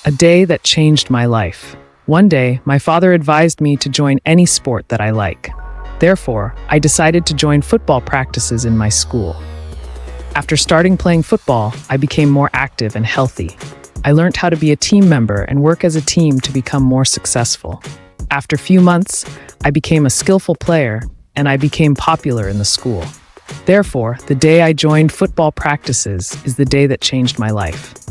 A day that changed my life. One day, my father advised me to join any sport that I like. Therefore, I decided to join football practices in my school. After starting playing football, I became more active and healthy. I learned how to be a team member and work as a team to become more successful. After few months, I became a skillful player and I became popular in the school. Therefore, the day I joined football practices is the day that changed my life.